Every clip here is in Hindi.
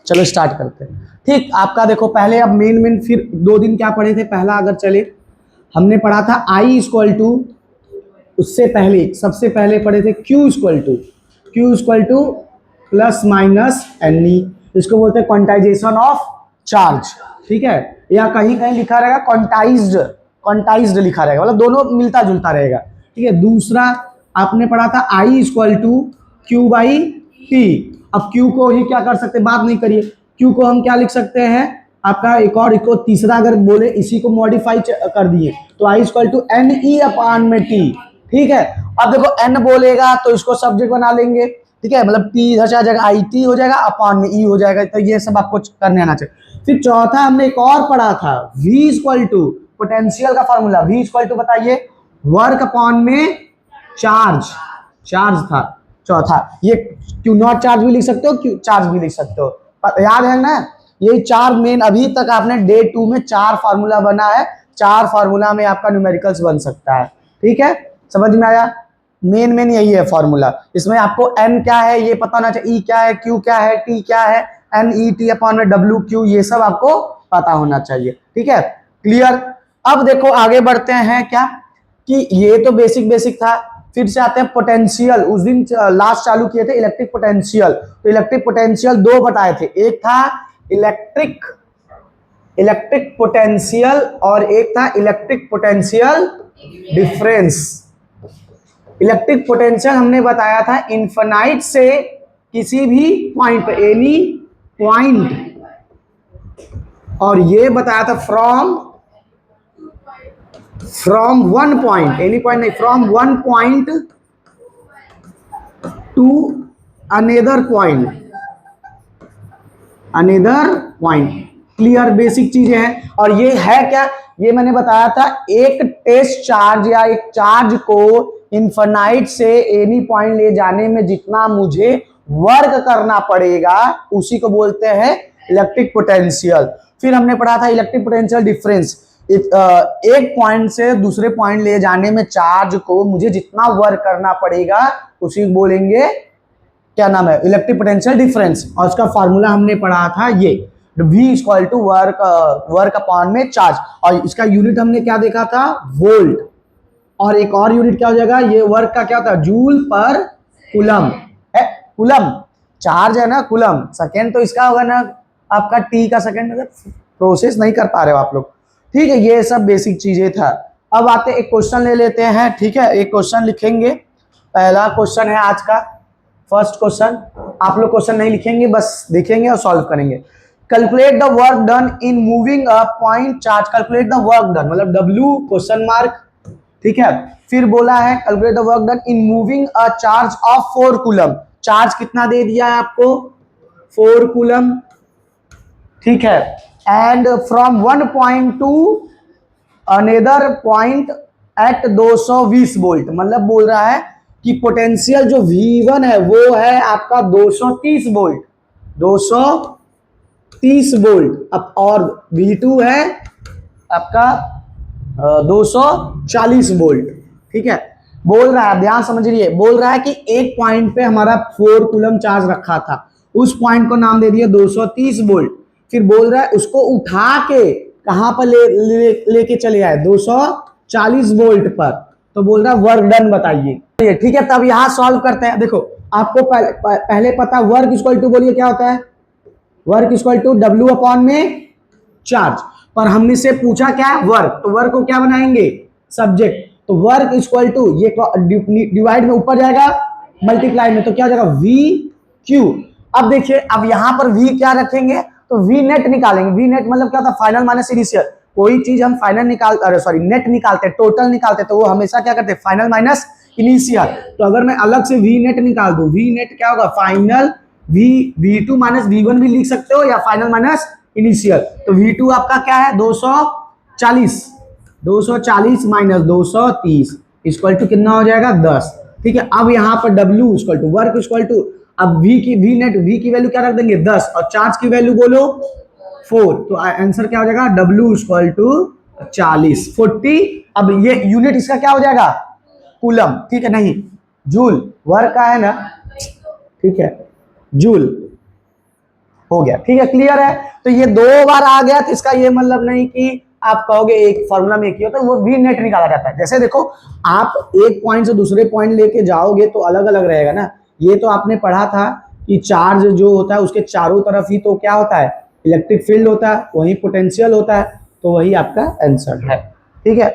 चलो स्टार्ट करते हैं। ठीक, आपका देखो पहले अब मेन फिर 2 दिन क्या पढ़े थे। पहला अगर चले, हमने पढ़ा था आई इक्वल टू, उससे पहले सबसे पहले पढ़े थे Q equal to plus minus N E, इसको बोलते हैं क्वांटाइजेशन ऑफ चार्ज। ठीक है, या कहीं कहीं लिखा रहेगा क्वांटाइज्ड लिखा रहेगा, मतलब दोनों मिलता जुलता रहेगा। ठीक है, दूसरा आपने पढ़ा था I equal to Q by T. अब क्यू को ही क्या कर सकते, बात नहीं करिए, क्यू को हम क्या लिख सकते हैं, आपका एक और इसको तीसरा अगर बोले इसी को मॉडिफाई कर दिए तो आई इक्वल टू एन ई अपान में टी। ठीक है, अब देखो एन बोलेगा तो इसको सब्जेक्ट बना लेंगे। ठीक है, मतलब टी इधर आ जाएगा, आई टी हो जाएगा, अपान में ई हो जाएगा। तो ये सब आपको करने आना चाहिए। फिर चौथा हमने एक और पढ़ा था वी इक्वल टू, पोटेंशियल का फॉर्मूला वी इक्वल टू बताइए, वर्क अपॉन में चार्ज था चौथा। ये क्यू नॉट चार्ज भी लिख सकते हो, क्यू चार्ज भी लिख सकते हो, याद है ना। ये 4 मेन, अभी तक आपने डे 2 में 4 फार्मूला बना है, 4 फार्मूला में आपका न्यूमेरिकल्स बन सकता है। ठीक है, समझ में आया। मेन यही है फॉर्मूला। इसमें आपको एन क्या है ये पता होना चाहिए, ई क्या है, क्यू क्या है, टी क्या है, एन ई टी अपॉन में डब्ल्यू क्यू, ये सब आपको पता होना चाहिए। ठीक है, क्लियर। अब देखो आगे बढ़ते हैं क्या, कि ये तो बेसिक था। फिर से आते हैं पोटेंशियल। उस दिन लास्ट चालू किए थे इलेक्ट्रिक पोटेंशियल। तो इलेक्ट्रिक पोटेंशियल 2 बताए थे, एक था इलेक्ट्रिक पोटेंशियल और एक था electric potential difference. Electric potential हमने बताया था इनफिनाइट से किसी भी पॉइंट पे, एनी पॉइंट, और ये बताया था from one point, any point नहीं, from one point to another point. Clear, basic चीजें हैं। और ये है क्या, ये मैंने बताया था एक टेस्ट चार्ज या एक चार्ज को इनफिनाइट से एनी पॉइंट ले जाने में जितना मुझे वर्क करना पड़ेगा उसी को बोलते हैं इलेक्ट्रिक पोटेंशियल। फिर हमने पढ़ा था इलेक्ट्रिक पोटेंशियल डिफरेंस, एक पॉइंट से दूसरे पॉइंट ले जाने में चार्ज को मुझे जितना वर्क करना पड़ेगा उसी को बोलेंगे, क्या नाम है, इलेक्ट्रिक पोटेंशियल डिफरेंस। और उसका फॉर्मूला हमने पढ़ा था ये V equal to work upon में चार्ज, और इसका यूनिट हमने क्या देखा था, वोल्ट। और एक और यूनिट क्या हो जाएगा, ये वर्क का क्या होता है, जूल पर कूलम है। कूलम चार्ज है ना, कूलम सेकेंड, तो इसका होगा ना आपका टी का सेकेंड। अगर प्रोसेस नहीं कर पा रहे हो आप लोग, ठीक है, ये सब बेसिक चीजें था। अब आते एक क्वेश्चन ले लेते हैं। ठीक है, एक क्वेश्चन लिखेंगे। पहला क्वेश्चन है आज का, फर्स्ट क्वेश्चन। आप लोग क्वेश्चन नहीं लिखेंगे, बस देखेंगे और सॉल्व करेंगे। Calculate the work done in moving a point charge. Calculate the work done मतलब W क्वेश्चन मार्क। ठीक है, फिर बोला है calculate the work done in moving a charge of 4 coulomb. Charge कितना दे दिया है आपको, 4 कूलम। ठीक है, and from one point to another point at 220 volt. मतलब बोल रहा है कि पोटेंशियल जो V1 है वो है आपका 230 वोल्ट, 230 वोल्ट। अब और V2 है आपका 240 वोल्ट। ठीक है, बोल रहा है, ध्यान समझिए, बोल रहा है कि एक पॉइंट पे हमारा 4 कूलम चार्ज रखा था, उस पॉइंट को नाम दे दिया 230 वोल्ट। फिर बोल रहा है उसको उठा के कहां पर लेके चले आए, 240 वोल्ट पर। तो बोल रहा है वर्क डन बताइए। ठीक है, तब यहां सॉल्व करते हैं। देखो आपको पहले पता वर्क इक्वल टू, बोलिए क्या होता है, work equal to W upon में चार्ज। पर हमने से पूछा क्या है, वर्क, तो वर्क को क्या बनाएंगे, सब्जेक्ट। तो वर्क इक्वल टू, ये डिवाइड में ऊपर जाएगा, मल्टीप्लाई में, तो क्या हो जाएगा V Q। अब देखिए, अब यहां पर V क्या रखेंगे, तो V नेट निकालेंगे। V नेट मतलब क्या होता है, फाइनल माइनस इनिशियल। कोई चीज हम फाइनल नेट निकालते हैं, टोटल निकालते हैं, तो वो हमेशा क्या करते हैं, फाइनल माइनस इनिशियल। तो अगर मैं अलग से V नेट निकाल दूं, V नेट क्या होगा, फाइनल V2 माइनस V1 भी लिख सकते हो, या फाइनल माइनस इनिशियल। तो V2 आपका क्या है, 240 माइनस 230 इक्वल टू कितना हो जाएगा, 10। ठीक है, अब यहाँ पर W equal to work equal to, अब V की वैल्यू क्या रख देंगे, 10, और चार्ज की वैल्यू बोलो 4। तो आंसर क्या हो जाएगा, W इक्वल टू 40। अब ये यूनिट इसका क्या हो जाएगा, कूलम। ठीक है, नहीं जूल, वर्क का है ना, ठीक है, जूल। हो गया, ठीक है, क्लियर है। तो ये 2 बार आ गया तो इसका ये मतलब नहीं कि आप कहोगे एक फॉर्मूला में एक ही होता है, वो भी नेट निकाला जाता है। जैसे देखो आप एक पॉइंट से दूसरे पॉइंट लेके जाओगे तो अलग अलग रहेगा ना। ये तो आपने पढ़ा था कि चार्ज जो होता है उसके चारों तरफ ही तो क्या होता है, इलेक्ट्रिक फील्ड होता है, वही पोटेंशियल होता है, तो वही आपका आंसर है, ठीक है,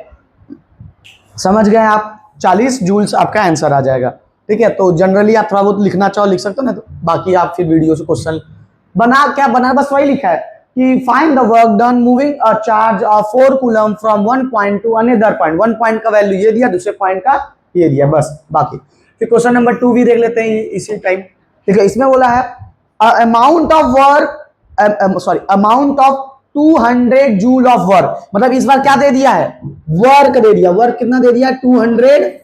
समझ गए आप। 40 जूल्स आपका आंसर आ जाएगा, ठीक है। तो जनरली आप थोड़ा बहुत लिखना चाहो लिख सकते हो ना, तो बाकी आप फिर वीडियो से क्वेश्चन बना बस वही लिखा है कि find the work done moving a charge of 4 coulomb from one point to another point. One point का वैल्यू ये दिया, दूसरे पॉइंट का ये दिया, बस। बाकी फिर क्वेश्चन नंबर 2 भी देख लेते हैं इसी टाइम, ठीक है। इसमें बोला है amount of work, sorry amount of 200 joule of work, मतलब इस बार क्या दे दिया है, वर्क दे दिया। वर्क कितना दे दिया, 200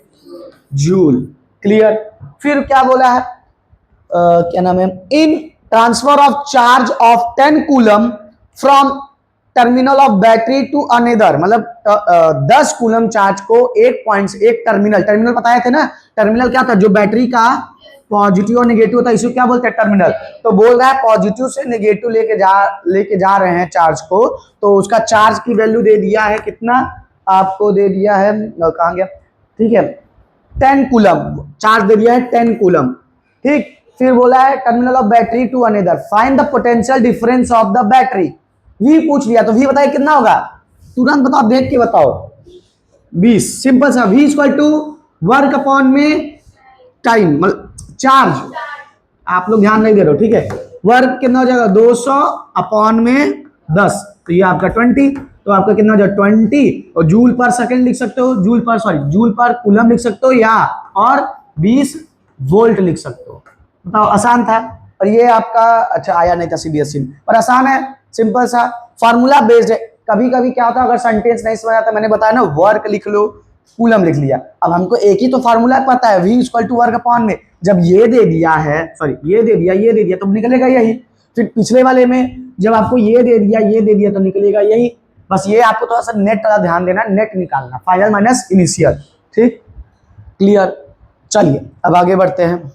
जूल, क्लियर। फिर क्या बोला है, क्या नाम है, in transfer of charge of 10 coulomb from terminal of battery to another, मतलब 10 कूलम चार्ज को एक पॉइंट से एक टर्मिनल बताए थे ना, टर्मिनल क्या था, जो बैटरी का पॉजिटिव और नेगेटिव होता है, इसे क्या बोलते हैं, टर्मिनल। तो बोल रहा है पॉजिटिव से नेगेटिव लेके जा रहे हैं चार्ज को, तो उसका चार्ज की वैल्यू दे दिया है कितना, आपको दे दिया है, कहां गया, ठीक है, 10 कूलम चार्ज दे दिया है, 10 कूलम, ठीक। फिर बोला है terminal of battery to another, find the potential difference of the battery. V पूछ लिया तो वी बताइए कितना होगा, तुरंत बताओ, देख के बताओ। 20, सिंपल सा, V equal to work upon में टाइम, मतलब चार्ज, आप लोग ध्यान नहीं दे रहे हो, ठीक है। वर्क कितना हो जाएगा, 200 अपॉन में 10, तो ये आपका 20, तो आपका कितना हो जाएगा 20, और जूल पर सेकंड लिख सकते हो, जूल पर कूलम लिख सकते हो, या और 20 वोल्ट लिख सकते हो। बताओ, आसान था। और ये आपका अच्छा आया नहीं था सीबीएसई में, पर आसान है, सिंपल सा, फार्मूला बेस्ड है। कभी कभी क्या होता है, अगर सेंटेंस नहीं समझ आता, मैंने बताया ना, वर्क लिख लो, कूलम लिख लिया, अब हमको एक ही तो फार्मूला पता है, v equal to work upon में, जब ये दे दिया है, सॉरी ये दे दिया तो निकलेगा यही। फिर पिछले वाले में जब आपको ये दे दिया तो निकलेगा यही। बस ये आपको थोड़ा सा नेट का ध्यान देना, नेट निकालना, फाइनल माइनस इनिशियल, ठीक, क्लियर। चलिए अब आगे बढ़ते हैं।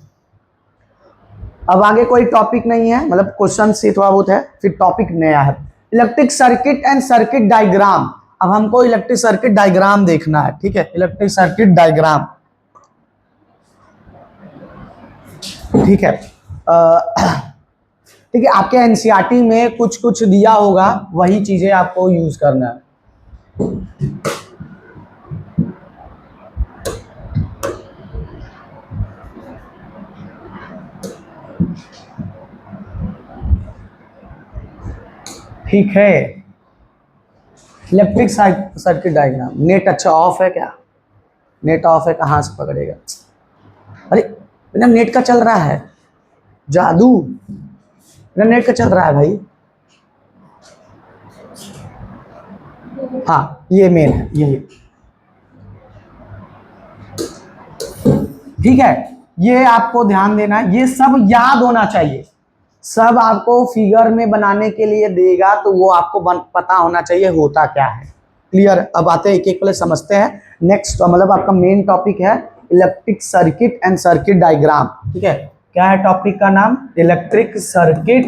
अब आगे कोई टॉपिक नहीं है, मतलब क्वेश्चन से थोड़ा बहुत है, फिर टॉपिक नया है, electric circuit and circuit diagram. अब हमको इलेक्ट्रिक सर्किट डायग्राम देखना है, ठीक है, इलेक्ट्रिक सर्किट डायग्राम, ठीक है। ठीक है, आपके एनसीईआरटी में कुछ कुछ दिया होगा, वही चीजें आपको यूज करना है। ठीक है, इलेक्ट्रिक सर्किट डायग्राम। नेट अच्छा ऑफ है क्या, नेट ऑफ है, कहां से पकड़ेगा, अरे बिना नेट का चल रहा है, जादू, बिना नेट का चल रहा है भाई। हाँ ये मेन है, यही, ठीक है। ये आपको ध्यान देना है, ये सब याद होना चाहिए, सब आपको फिगर में बनाने के लिए देगा, तो वो आपको पता होना चाहिए होता क्या है, क्लियर। अब आते हैं एक एक पहले समझते हैं। नेक्स्ट मतलब आपका मेन टॉपिक है electric circuit and circuit diagram, ठीक है। क्या है टॉपिक का नाम, electric circuit,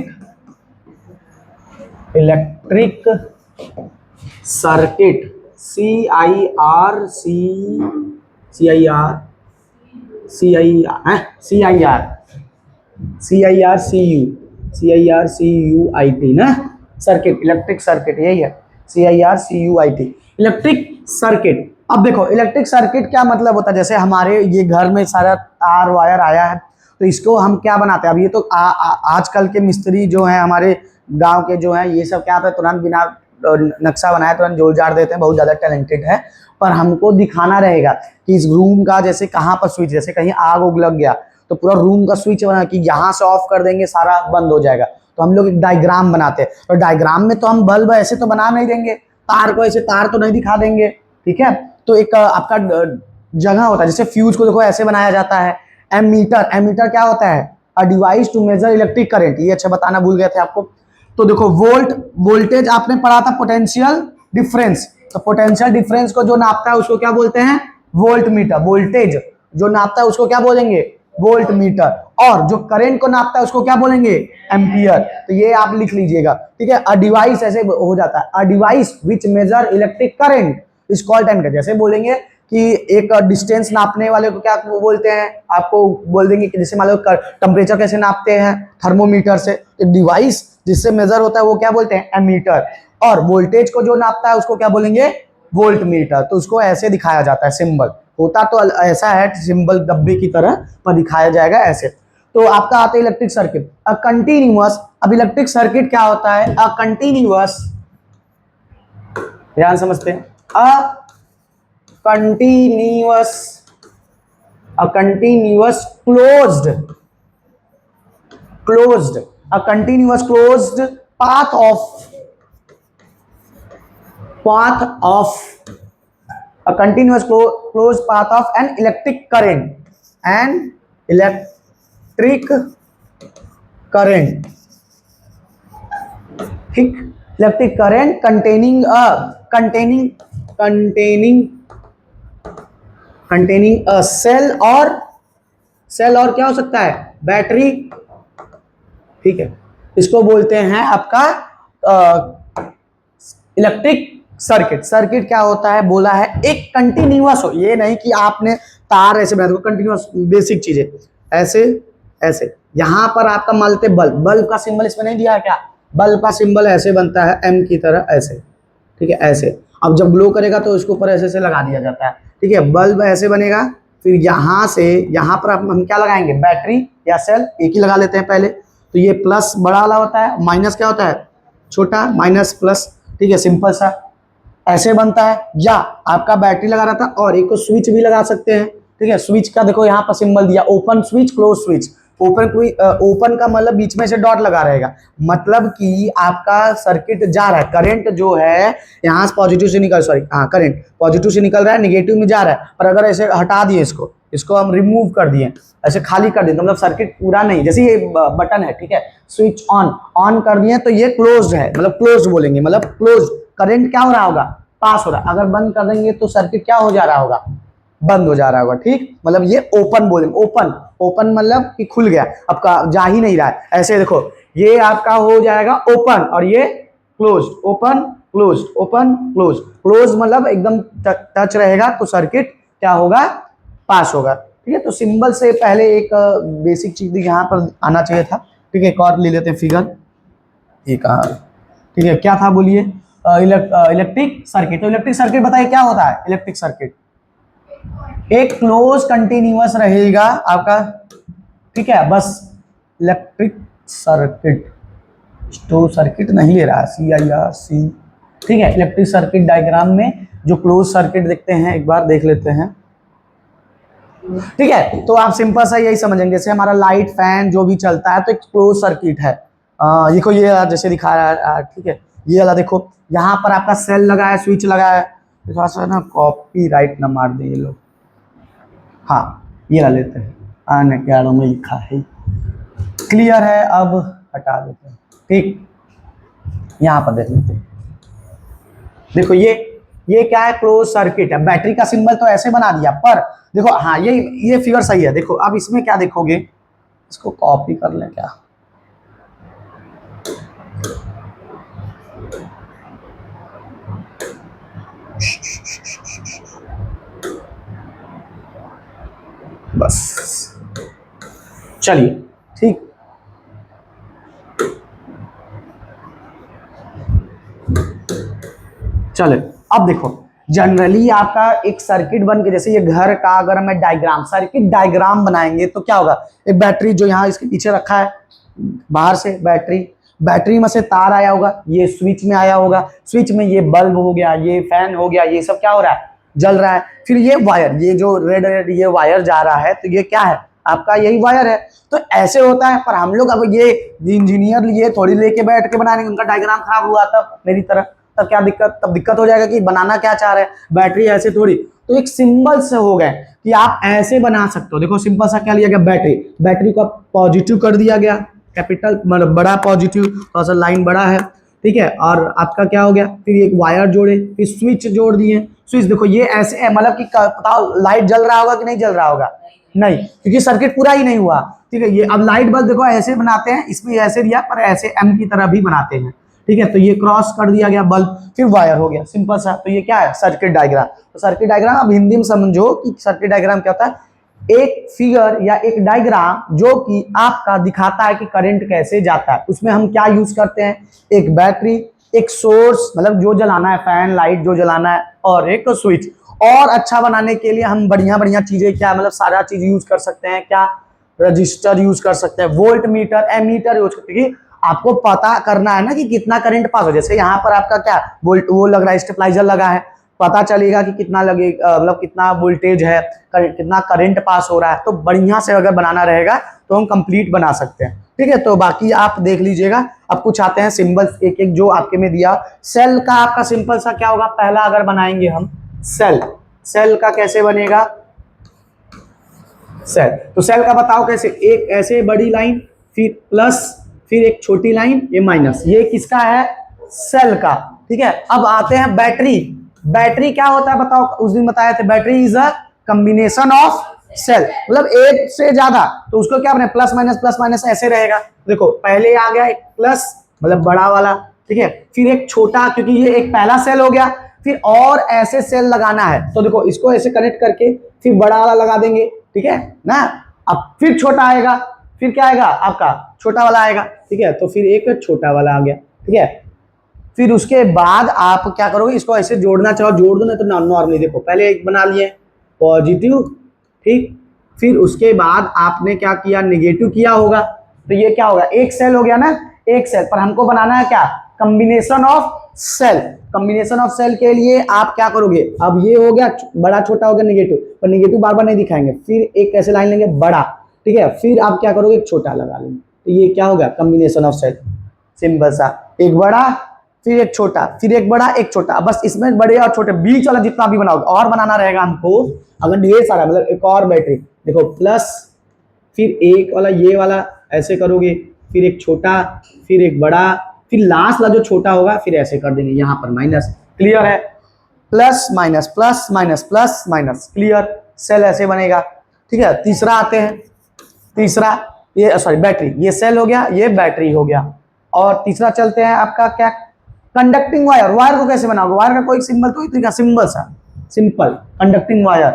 electric circuit, CIRCUIT ना, सर्किट, इलेक्ट्रिक सर्किट यही है, CIRCUIT, इलेक्ट्रिक सर्किट। अब देखो इलेक्ट्रिक सर्किट क्या मतलब होता है, जैसे हमारे ये घर में सारा तार वायर आया है, तो इसको हम क्या बनाते हैं, अब ये तो आजकल के मिस्त्री जो हैं हमारे गांव के जो हैं, ये सब क्या होता है, तुरंत बिना नक्शा बनाया तुरंत जोड़ जाड़ देते हैं, बहुत ज़्यादा टैलेंटेड है। पर हमको दिखाना रहेगा कि इस रूम का जैसे कहाँ पर स्विच, जैसे कहीं आग उग लग गया तो पूरा रूम का स्विच बना कि यहाँ से ऑफ कर देंगे सारा बंद हो जाएगा, तो हम लोग एक डायग्राम बनाते हैं। और डायग्राम में तो हम बल्ब ऐसे तो बना नहीं देंगे, तार को ऐसे तार तो नहीं दिखा देंगे, ठीक है। तो एक आपका जगह होता है, जैसे फ्यूज को देखो ऐसे बनाया जाता है। एमीटर, एमीटर क्या होता है, a device to measure electric current, ये अच्छा बताना भूल गए थे आपको। तो देखो वोल्टेज आपने पढ़ा था, पोटेंशियल डिफरेंस, तो पोटेंशियल डिफरेंस को जो नापता है उसको क्या बोलते हैं, वोल्ट मीटर। वोल्टेज जो नापता है उसको क्या बोलेंगे, वोल्ट मीटर। और जो करंट को नापता है उसको क्या बोलेंगे, एम्पियर। तो ये आप लिख लीजिएगा, ठीक है। अ डिवाइस ऐसे हो जाता है, a device which measure electric current is called ampere. जैसे बोलेंगे कि एक डिस्टेंस नापने वाले को क्या बोलते हैं, आपको बोल देंगे कि जैसे मान लो टेम्परेचर कैसे नापते हैं, थर्मोमीटर से। एक डिवाइस जिससे मेजर होता है वो क्या बोलते हैं, एमीटर। और वोल्टेज को जो नापता है उसको क्या बोलेंगे, वोल्ट मीटर। तो उसको ऐसे दिखाया जाता है, सिंबल होता तो ऐसा है, सिंबल डब्बे की तरह, पर दिखाया जाएगा ऐसे। तो आपका आता है इलेक्ट्रिक सर्किट। अ कंटिन्यूअस, अब इलेक्ट्रिक सर्किट क्या होता है, अ कंटिन्यूअस, ध्यान समझते हैं, a continuous, a continuous closed, closed, a continuous closed path of a continuous closed path of an electric current, ठीक, electric current containing a cell और क्या हो सकता है, बैटरी, ठीक है। इसको बोलते हैं आपका इलेक्ट्रिक सर्किट। सर्किट क्या होता है, बोला है एक कंटिन्यूअस हो, ये नहीं कि आपने तार ऐसे बना दो, कंटिन्यूअस बेसिक चीजें ऐसे ऐसे। यहां पर आपका मानते बल्ब, बल्ब का सिंबल इसमें नहीं दिया है क्या, बल्ब का सिंबल ऐसे बनता है एम की तरह ऐसे, ठीक है, ऐसे। अब जब ग्लो करेगा तो इसके ऊपर ऐसे से लगा दिया जाता है, ठीक है। बल्ब ऐसे बनेगा, फिर यहां से यहां पर हम क्या लगाएंगे, बैटरी या सेल, एक ही लगा लेते हैं पहले। तो ये प्लस बड़ा वाला होता है, माइनस क्या होता है, छोटा, माइनस प्लस, ठीक है, सिंपल सा ऐसे बनता है। या आपका बैटरी लगा रहा था और एक को स्विच भी लगा सकते हैं, ठीक है। स्विच का देखो यहाँ पर सिंबल दिया, open switch, close switch. Open का मतलब बीच में से डॉट लगा रहेगा, मतलब कि आपका सर्किट जा रहा है, करंट जो है यहाँ से पॉजिटिव से निकल, सॉरी हाँ, करंट पॉजिटिव से निकल रहा है, निगेटिव में जा रहा है। पर अगर ऐसे हटा दिए इसको हम रिमूव कर दिए, ऐसे खाली कर दिए, तो मतलब सर्किट पूरा नहीं, जैसे ये बटन है, ठीक है, स्विच ऑन कर दिए तो ये क्लोज्ड है, मतलब क्लोज बोलेंगे, मतलब क्लोज, करंट क्या हो रहा होगा, पास हो रहा है। अगर बंद कर देंगे तो सर्किट क्या हो जा रहा होगा, बंद हो जा रहा होगा, ठीक। मतलब ये ओपन बोलेंगे, ओपन मतलब कि खुल गया, आपका जा ही नहीं रहा है, ऐसे देखो ये आपका हो जाएगा ओपन, और ये close, open close, open close. Close मतलब एकदम टच रहेगा तो सर्किट क्या होगा, पास होगा, ठीक है। तो सिंबल से पहले एक बेसिक चीज यहाँ पर आना चाहिए था, ठीक है। एक और ले लेते हैं फिगर, एक ठीक है, क्या था बोलिए, इलेक्ट्रिक सर्किट। तो इलेक्ट्रिक सर्किट बताइए क्या होता है, इलेक्ट्रिक सर्किट एक क्लोज कंटिन्यूअस रहेगा आपका, ठीक है, बस इलेक्ट्रिक सर्किट, तो सर्किट नहीं ले रहा है, CIRC, ठीक है। इलेक्ट्रिक सर्किट डायग्राम में जो क्लोज सर्किट देखते हैं, एक बार देख लेते हैं, ठीक है। तो आप सिंपल सा यही समझेंगे, जैसे हमारा लाइट फैन जो भी चलता है तो एक क्लोज सर्किट है। देखो ये जैसे दिखा रहा है, ठीक है, ये वाला देखो, यहाँ पर आपका सेल लगा है, स्विच लगा है, थोड़ा सा ना कॉपीराइट ना मार दे ये लोग, हाँ ये ला लेते हैं, आने क्या में लिखा है, क्लियर है, अब हटा देते हैं, ठीक। यहाँ पर देख लेते हैं, देखो ये क्या है, क्लोज सर्किट है। बैटरी का सिंबल तो ऐसे बना दिया, पर देखो हाँ ये फिगर सही है। देखो अब इसमें क्या देखोगे, इसको कॉपी कर लें क्या, बस चलिए, ठीक। चले अब देखो, जनरली आपका एक सर्किट बन के, जैसे ये घर का अगर मैं डायग्राम, सर्किट डायग्राम बनाएंगे तो क्या होगा, एक बैटरी जो यहाँ इसके पीछे रखा है, बाहर से बैटरी में से तार आया होगा, ये स्विच में आया होगा, स्विच में ये बल्ब हो गया, ये फैन हो गया, ये सब क्या हो रहा है, जल रहा है। फिर ये वायर, ये जो रेड रेड ये वायर जा रहा है, तो ये क्या है, आपका यही वायर है। तो ऐसे होता है, पर हम लोग अब ये इंजीनियर ये थोड़ी लेके बैठ के बनाने, उनका डायग्राम खराब हुआ था मेरी तरह, तब क्या दिक्कत, तब दिक्कत हो जाएगा कि बनाना क्या चाह रहे हैं, बैटरी ऐसे थोड़ी। तो एक सिंबल से हो गए कि आप ऐसे बना सकते हो। देखो सिंपल सा क्या लिया गया, बैटरी को पॉजिटिव कर दिया गया, कैपिटल मतलब बड़ा पॉजिटिव, थोड़ा सा लाइन बड़ा है, ठीक है। और आपका क्या हो गया, फिर एक वायर जोड़े, फिर स्विच जोड़ दिए। स्विच देखो ये ऐसे है, मतलब कि बताओ लाइट जल रहा होगा कि नहीं जल रहा होगा, नहीं, क्योंकि सर्किट पूरा ही नहीं हुआ। ठीक है, ये अब लाइट बल्ब देखो ऐसे बनाते हैं, इसमें ऐसे दिया पर ऐसे एम की तरह भी बनाते हैं। ठीक है, तो ये क्रॉस कर दिया गया बल्ब, फिर वायर हो गया, सिंपल सा। तो ये क्या है, सर्किट डायग्राम। तो सर्किट डायग्राम अब हिंदी में समझो कि सर्किट डायग्राम क्या होता है, एक फिगर या एक डायग्राम जो कि आपका दिखाता है कि करंट कैसे जाता है। उसमें हम क्या यूज करते हैं, एक बैटरी, एक सोर्स मतलब जो जलाना है, फैन लाइट जो जलाना है, और एक स्विच। और अच्छा बनाने के लिए हम बढ़िया बढ़िया चीजें क्या मतलब सारा चीज यूज कर सकते हैं, क्या रजिस्टर यूज कर सकते हैं, वोल्ट मीटर, एमीटर यूज करते हैं। आपको पता करना है ना कि कितना करंट पास हो। जैसे यहाँ पर आपका क्या वोल्ट वो लग रहा है, स्टेबलाइजर लगा है, पता चलेगा कि कितना लगेगा, मतलब कितना वोल्टेज है, कितना करंट पास हो रहा है। तो बढ़िया से अगर बनाना रहेगा तो हम कंप्लीट बना सकते हैं। ठीक है, तो बाकी आप देख लीजिएगा। अब कुछ आते हैं सिंबल्स एक एक जो आपके में दिया। सेल का आपका सिंपल सा क्या होगा, पहला अगर बनाएंगे हम सेल, सेल का कैसे बनेगा सेल, तो सेल का बताओ कैसे, एक ऐसे बड़ी लाइन, फिर प्लस, फिर एक छोटी लाइन, ये माइनस, ये किसका है, सेल का। ठीक है, अब आते हैं बैटरी। बैटरी क्या होता है बताओ, उस दिन बताए थे, battery is a combination of cell, मतलब एक से ज्यादा। तो उसको क्या बने, प्लस माइनस ऐसे रहेगा। देखो पहले आ गया एक प्लस मतलब बड़ा वाला, ठीक है, फिर एक छोटा, क्योंकि ये एक पहला सेल हो गया, फिर और ऐसे सेल लगाना है। तो देखो इसको ऐसे कनेक्ट करके फिर बड़ा वाला लगा देंगे, ठीक है ना। अब फिर छोटा आएगा, फिर क्या आएगा आपका छोटा वाला आएगा। ठीक है, तो फिर एक छोटा वाला आ गया। ठीक है, फिर उसके बाद आप क्या करोगे, इसको ऐसे जोड़ना चाहो जोड़ दो, नहीं तो नॉर्मली देखो पहले एक बना लिए पॉजिटिव, ठीक, फिर उसके बाद आपने क्या किया, नेगेटिव किया होगा। तो ये क्या होगा, एक सेल हो गया ना, एक सेल पर हमको बनाना है क्या, combination of cell. Combination of cell के लिए आप क्या करोगे, अब ये हो गया बड़ा छोटा हो गया नेगेटिव, पर नेगेटिव बार बार नहीं दिखाएंगे, फिर एक ऐसे लाइन लेंगे बड़ा, ठीक है, फिर आप क्या करोगे, एक छोटा लगा लेंगे। तो ये क्या होगा, कॉम्बिनेशन ऑफ सेल, सिंपल सा, एक बड़ा फिर एक छोटा, फिर एक बड़ा एक छोटा, बस इसमें बड़े और छोटे बीच वाला जितना भी बनाओगे। और बनाना रहेगा हमको अगर ढेर सारा, मतलब एक और बैटरी, देखो प्लस, फिर एक वाला ये वाला ऐसे करोगे, फिर एक छोटा, फिर एक बड़ा, फिर लास्ट वाला जो छोटा होगा फिर ऐसे कर देंगे यहाँ पर माइनस। क्लियर है, plus minus plus minus plus minus, clear, cell ऐसे बनेगा। ठीक है, तीसरा आते हैं, तीसरा ये सॉरी बैटरी, ये सेल हो गया, ये बैटरी हो गया। और तीसरा चलते हैं आपका क्या, कंडक्टिंग वायर। वायर को कैसे बनाओगे, वायर का कोई सिंबल तो इतना सिंबल सा, सिंपल कंडक्टिंग वायर।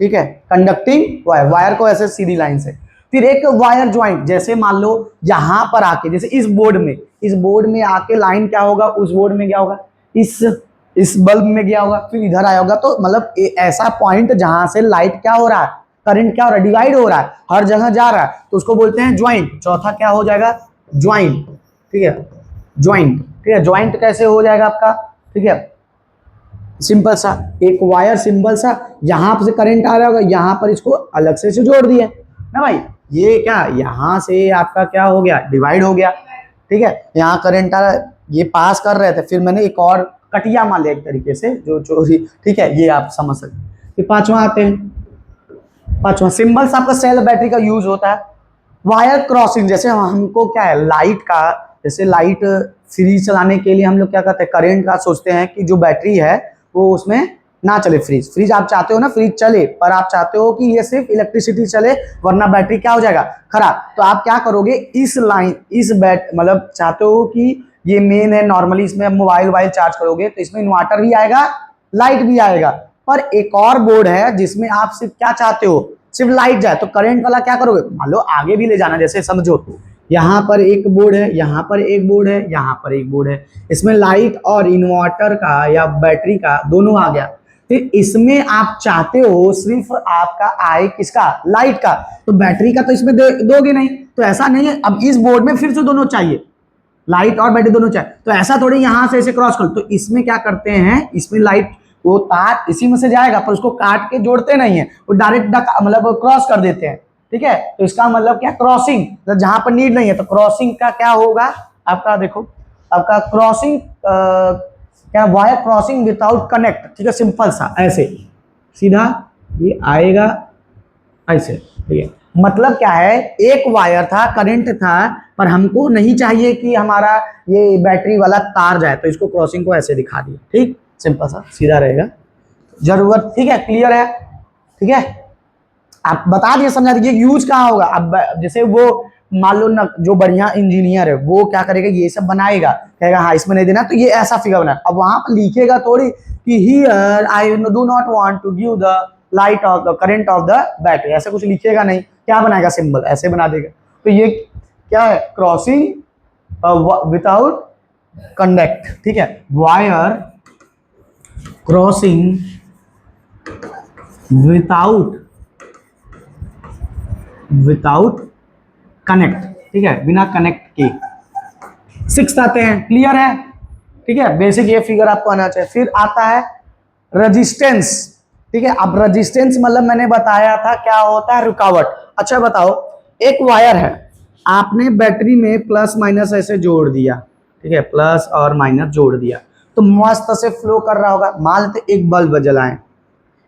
ठीक है, कंडक्टिंग वायर, वायर को ऐसे सीधी लाइन से, फिर एक वायर ज्वाइंट, जैसे मान लो यहां पर आके, जैसे इस बोर्ड में आके लाइन क्या होगा, उस बोर्ड में क्या होगा, इस बल्ब में गया होगा, फिर इधर आया होगा। तो मतलब ऐसा पॉइंट जहां से लाइट क्या हो रहा है, करंट क्या हो रहा है, डिवाइड हो रहा है, हर जगह जा रहा है, तो उसको बोलते हैं ज्वाइंट। चौथा क्या हो जाएगा, ज्वाइंट। ठीक है, ज्वाइंट। ठीक है, ज्वाइंट कैसे हो जाएगा आपका, ठीक है, सिंपल सा, एक वायर सिंपल सा, यहां से करंट आ रहा होगा, यहां पर इसको अलग से जोड़ दिए ना भाई, ये क्या यहां से आपका क्या हो गया, डिवाइड हो गया। ठीक है, यहाँ करंट आ रहा है, ये पास कर रहे थे, फिर मैंने एक और कटिया मान लिया एक तरीके से जो चोरी। ठीक है, ये आप समझ सकते हैं। फिर पांचवा आते हैं, पांचवा सिंबल्स आपका सेल बैटरी का यूज होता है। वायर क्रॉसिंग, जैसे हमको क्या है, लाइट का, जैसे लाइट फ्रीज चलाने के लिए हम लोग क्या करते हैं, करंट का सोचते हैं कि जो बैटरी है वो उसमें ना चले, फ्रीज आप चाहते हो ना फ्रीज चले, पर आप चाहते हो कि ये सिर्फ इलेक्ट्रिसिटी चले, वरना बैटरी क्या हो जाएगा, खराब। तो आप क्या करोगे, इस लाइन, इस बैट मतलब चाहते हो कि ये मेन है, नॉर्मली इसमें मोबाइल चार्ज करोगे तो इसमें इन्वर्टर भी आएगा, लाइट भी आएगा। पर एक और बोर्ड है जिसमें आप सिर्फ क्या चाहते हो, सिर्फ लाइट जाए, तो करंट वाला क्या करोगे, मान लो आगे भी ले जाना, जैसे समझो यहाँ पर एक बोर्ड है, यहाँ पर एक बोर्ड है, यहाँ पर एक बोर्ड है, इसमें लाइट और इन्वर्टर का या बैटरी का दोनों आ गया। फिर इसमें आप चाहते हो सिर्फ आपका आए किसका, लाइट का, तो बैटरी का तो इसमें दोगे नहीं, तो ऐसा नहीं है। अब इस बोर्ड में फिर से दोनों चाहिए, लाइट और बैटरी दोनों चाहिए, तो ऐसा थोड़ी यहां से ऐसे क्रॉस कर, तो इसमें क्या करते हैं, इसमें लाइट वो तार इसी में से जाएगा, पर उसको काट के जोड़ते नहीं है, वो डायरेक्ट मतलब क्रॉस कर देते हैं। ठीक है, तो इसका मतलब क्या, क्रॉसिंग, तो जहां पर नीड नहीं है तो क्रॉसिंग का क्या होगा आपका, देखो आपका क्रॉसिंग क्या, वायर क्रॉसिंग विदाउट कनेक्ट। ठीक है, सिंपल सा ऐसे सीधा ये आएगा ऐसे। ठीक है, मतलब क्या है, एक वायर था, करंट था, पर हमको नहीं चाहिए कि हमारा ये बैटरी वाला तार जाए, तो इसको क्रॉसिंग को ऐसे दिखा दिया। ठीक, सिंपल सा सीधा रहेगा, जरूरत। ठीक है, क्लियर है, ठीक है। आप बता दिए, समझा दिए यूज कहाँ होगा। अब जैसे वो मान लो ना, जो बढ़िया इंजीनियर है वो क्या करेगा, ये सब बनाएगा, कहेगा हाँ इसमें नहीं देना तो ये ऐसा फिगर बना, अब वहां पर लिखेगा थोड़ी कि here I do not want to give the light of the current of the battery, ऐसा कुछ लिखेगा नहीं, क्या बनाएगा, सिंबल ऐसे बना देगा। तो ये क्या है, क्रॉसिंग विदाउट कंडक्ट, ठीक है, वायर क्रॉसिंग विदाउट कनेक्ट, ठीक है, बिना कनेक्ट के। 6 आते हैं, क्लियर है, ठीक है, बेसिक ये फिगर आपको आना चाहिए। फिर आता है रेजिस्टेंस, ठीक है। अब रेजिस्टेंस मतलब मैंने बताया था क्या होता है, रुकावट। अच्छा बताओ, एक वायर है, आपने बैटरी में प्लस माइनस ऐसे जोड़ दिया, ठीक है, प्लस और माइनस जोड़ दिया तो मस्त से फ्लो कर रहा होगा। मान लेते एक बल्ब जलाएं,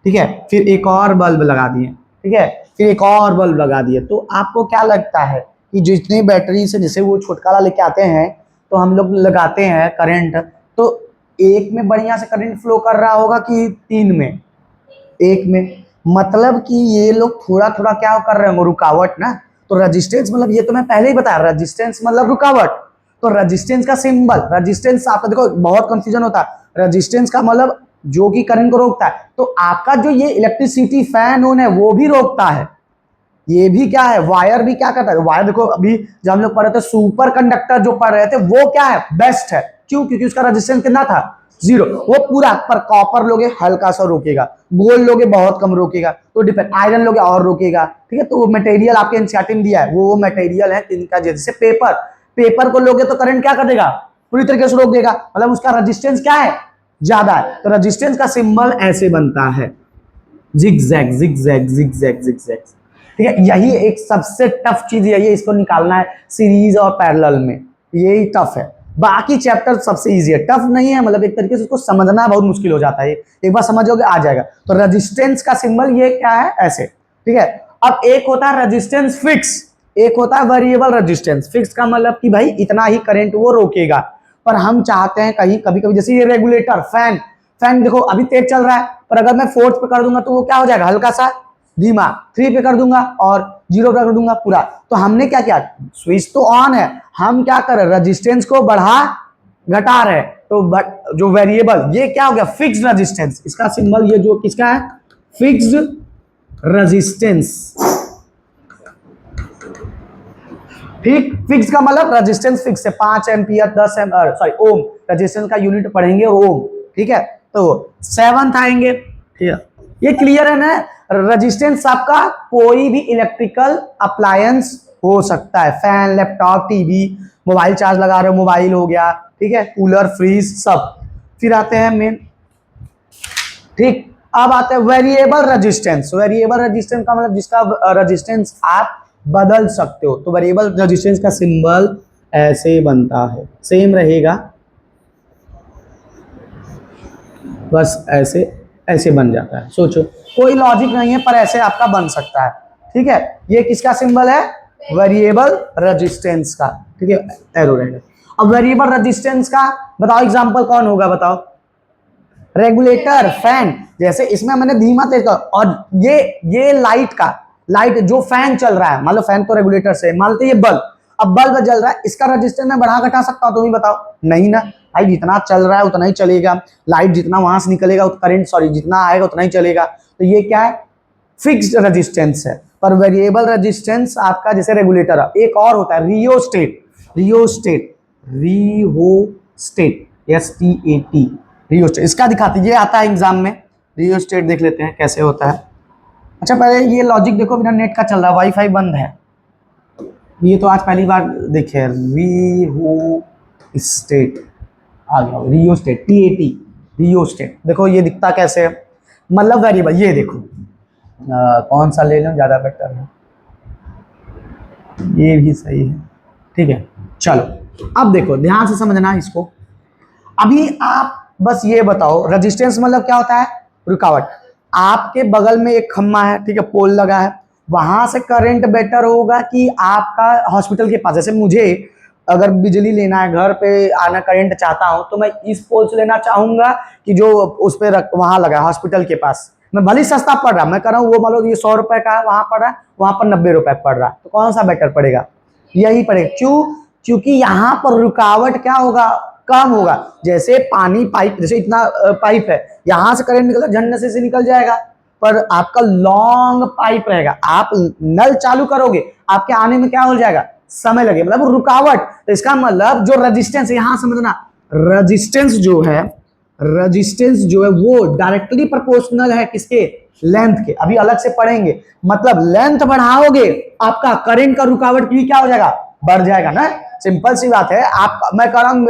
ठीक है, फिर एक और बल्ब लगा दिए, ठीक है, फिर एक और बल्ब लगा दिए, तो आपको क्या लगता है कि जितनी बैटरी से, जैसे वो छुटकारा लेके आते हैं तो हम लोग लगाते हैं करंट, तो एक में बढ़िया से करंट फ्लो कर रहा होगा कि 3 में, एक में, मतलब कि ये लोग थोड़ा थोड़ा क्या कर रहे होंगे, रुकावट ना। तो रेजिस्टेंस मतलब ये तो मैं पहले ही बताया, रेजिस्टेंस मतलब रुकावट। तो रेजिस्टेंस का सिंबल, रेजिस्टेंस आपका देखो बहुत कंफ्यूजन होता है, रेजिस्टेंस का मतलब जो कि करंट को रोकता है, तो आपका जो ये इलेक्ट्रिसिटी फैन ऑन है वो भी रोकता है, ये भी क्या है, वायर भी क्या करता है, वायर देखो अभी जब हम लोग पढ़ रहे थे सुपर कंडक्टर जो पढ़ रहे थे वो क्या है, बेस्ट है, क्यों, क्योंकि उसका रेजिस्टेंस कितना था, 0, वो पूरा। पर कॉपर लोगे हल्का सा रोकेगा, गोल्ड लोगे बहुत कम रोकेगा, तो डिपेंड, आयरन लोगे और रोकेगा, ठीक है। तो वो मटेरियल आपके एनसीईआरटी में दिया है, वो मटेरियल है इनका, जैसे पेपर, पेपर को लोगे तो करंट क्या कर देगा, पूरी तरीके से रोक देगा, मतलब उसका रेजिस्टेंस क्या है, ज्यादा है। तो रेजिस्टेंस का सिंबल ऐसे बनता है, जिगजैग जिगजैग जिगजैग जिगजैग, ठीक है। यही एक सबसे टफ चीज यही है, इसको निकालना है सीरीज और पैरेलल में, यही टफ है। बाकी चैप्टर सबसे इजी है, टफ नहीं है, मतलब एक तरीके से उसको समझना बहुत मुश्किल हो जाता है, एक बार समझोगे आ जाएगा। तो रेजिस्टेंस का सिंबल ये क्या है, ऐसे, ठीक है। अब एक होता है रेजिस्टेंस फिक्स, एक होता है वेरिएबल रेजिस्टेंस। फिक्स का मतलब कि भाई इतना ही करंट वो रोकेगा, पर हम चाहते हैं कहीं कभी कभी, जैसे ये रेगुलेटर फैन, फैन देखो अभी तेज चल रहा है, पर अगर मैं 4 पे कर दूंगा तो वो क्या हो जाएगा, हल्का सा धीमा, 3 पे कर दूंगा और 0 पे कर दूंगा पूरा। तो हमने क्या किया, स्विच तो ऑन है, हम क्या कर रहे, रेजिस्टेंस को बढ़ा घटा रहे, तो जो वेरिएबल ये क्या हो गया, फिक्स्ड रेजिस्टेंस। इसका सिंबल ये जो किसका है, फिक्स्ड रेजिस्टेंस, ठीक। फिक्स का मतलब रेजिस्टेंस फिक्स है, 5 एम्पियर 10 एम्पियर, सॉरी ओम, रेजिस्टेंस का यूनिट पढ़ेंगे ओम, ठीक है। तो 7th आएंगे, ठीक है, ये क्लियर है ना। रेजिस्टेंस आपका कोई भी इलेक्ट्रिकल अप्लायंस हो सकता है, fan, laptop, TV, mobile charge लगा रहे हो, मोबाइल हो गया, ठीक है, कूलर, फ्रीज, सब। फिर आते हैं मेन, ठीक। अब आते हैं वेरिएबल रेजिस्टेंस। वेरिएबल रेजिस्टेंस का मतलब जिसका रेजिस्टेंस आप बदल सकते हो। तो वेरिएबल रेजिस्टेंस का सिंबल ऐसे बनता है, सेम रहेगा, बस ऐसे ऐसे बन जाता है। सोचो कोई लॉजिक नहीं है, पर ऐसे आपका बन सकता है, ठीक है। ये किसका सिंबल है, वेरिएबल रेजिस्टेंस का, ठीक है, एरो रहेगा। अब वेरिएबल रेजिस्टेंस का बताओ एग्जांपल कौन होगा, बताओ, रेगुलेटर, फैन, जैसे इसमें मैंने धीमा तेज कर, और ये लाइट का, लाइट जो फैन चल रहा है, मान लो फैन तो रेगुलेटर से, मान लो ये बल्ब, अब बल्ब जल रहा है, इसका रेजिस्टेंस मैं बढ़ा घटा सकता हूं, तुम ही बताओ, नहीं ना भाई, जितना चल रहा है उतना ही चलेगा, लाइट जितना वहां से निकलेगा, करंट सॉरी जितना आएगा उतना ही चलेगा। तो ये क्या है, फिक्स्ड रेजिस्टेंस है। पर वेरिएबल रेजिस्टेंस आपका जैसे रेगुलेटर है, एक और होता है rheostat, rheostat, rheostat, STAT, rheostat, इसका दिखाते, ये आता है एग्जाम में, रियोस्टेट देख लेते हैं कैसे होता है। अच्छा पहले ये लॉजिक देखो, बिना नेट का चल रहा है, वाईफाई बंद है, ये तो आज पहली बार देखे, रियोस्टेट आ गया, रियोस्टेट, TAT, रियोस्टेट। देखो ये दिखता कैसे है, मतलब वेरिएबल, ये देखो कौन सा ले लो ज्यादा बेटर है, ये भी सही है, ठीक है। चलो अब देखो ध्यान से समझना इसको। अभी आप बस ये बताओ, रेजिस्टेंस मतलब क्या होता है, रुकावट। आपके बगल में एक खम्मा है, ठीक है, पोल लगा है, वहां से करंट बेटर होगा कि आपका हॉस्पिटल के पास, जैसे मुझे अगर बिजली लेना है, घर पे आना करंट चाहता हूं, तो मैं इस पोल से लेना चाहूंगा कि जो उस पे वहां लगा है हॉस्पिटल के पास, मैं भले ही सस्ता पड़ रहा, मैं कह रहा हूँ वो मान लो ये 100 रुपए का वहां पड़ रहा है, वहां पर 90 रुपए पड़ रहा है, तो कौन सा बेटर पड़ेगा? यही पड़ेगा। क्यों? क्योंकि यहाँ पर रुकावट क्या होगा? कम होगा। जैसे पानी पाइप, जैसे इतना पाइप है, यहां से करंट निकल झन्ने से निकल जाएगा, पर आपका लॉन्ग पाइप रहेगा, आप नल चालू करोगे, आपके आने में क्या हो जाएगा? समय लगे, मतलब रुकावट। तो इसका मतलब जो रेजिस्टेंस, यहां समझना, रेजिस्टेंस जो है वो डायरेक्टली प्रोपोर्शनल है किसके? लेंथ के। अभी अलग से पढ़ेंगे। मतलब लेंथ बढ़ाओगे, आपका करंट का रुकावट भी क्या हो जाएगा? बढ़ जाएगा ना। सिंपल सी बात है। आप, मैं कह रहा हूं